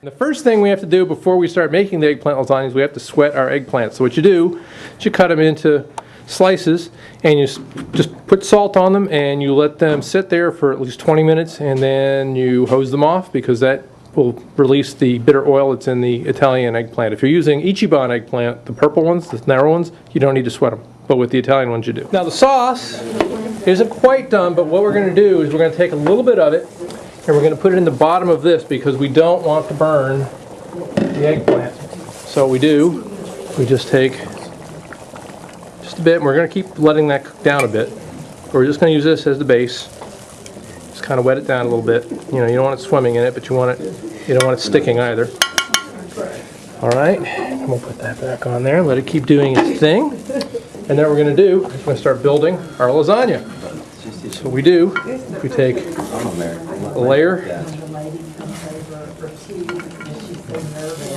The first thing we have to do before we start making the eggplant lasagna is we have to sweat our eggplants. So what you do is you cut them into slices and you just put salt on them and you let them sit there for at least 20 minutes and then you hose them off because that will release the bitter oil that's in the Italian eggplant. If you're using Ichiban eggplant, the purple ones, the narrow ones, you don't need to sweat them. But with the Italian ones you do. Now the sauce isn't quite done, but what we're going to do is we're going to take a little bit of it and we're going to put it in the bottom of this because we don't want to burn the eggplant. So what we do, we just take just a bit and we're going to keep letting that cook down a bit. We're just going to use this as the base. Just kind of wet it down a little bit. You know, you don't want it swimming in it, but you don't want it sticking either. All right, and we'll put that back on there, let it keep doing its thing. And then what we're going to do is we're going to start building our lasagna. So what we do, we take a layer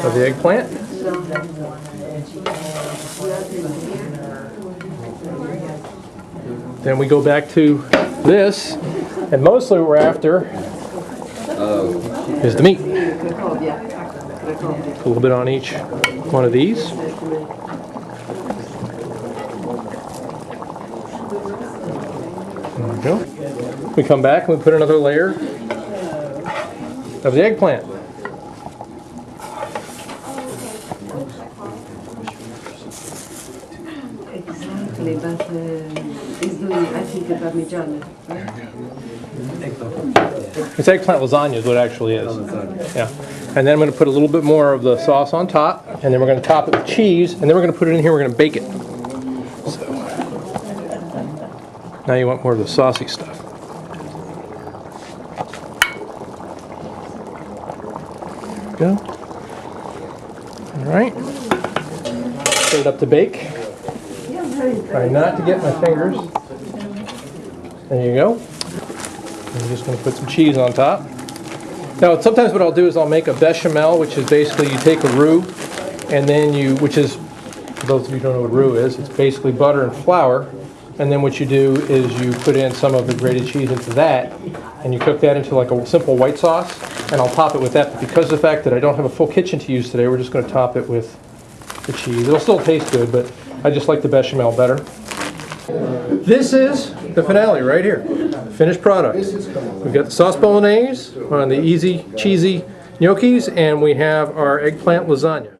of the eggplant. Then we go back to this, and mostly what we're after is the meat. A little bit on each one of these. There we go. We come back and we put another layer of the eggplant. Exactly, but it's doing, I think, a parmigiano. It's eggplant lasagna is what it actually is. Yeah. And then I'm going to put a little bit more of the sauce on top, and then we're going to top it with cheese, and then we're going to put it in here, we're going to bake it. So, now you want more of the saucy stuff. There we go. Alright. Set it up to bake. Try not to get my fingers. There you go. I'm just going to put some cheese on top. Now, sometimes what I'll do is I'll make a bechamel, which is basically you take a roux, and then which is, for those of you who don't know what roux is, it's basically butter and flour. And then what you do is you put in some of the grated cheese into that, and you cook that into like a simple white sauce, and I'll top it with that. But because of the fact that I don't have a full kitchen to use today, we're just going to top it with the cheese. It'll still taste good, but I just like the bechamel better. This is the finale right here, the finished product. We've got the sauce bolognese on the easy, cheesy gnocchis, and we have our eggplant lasagna.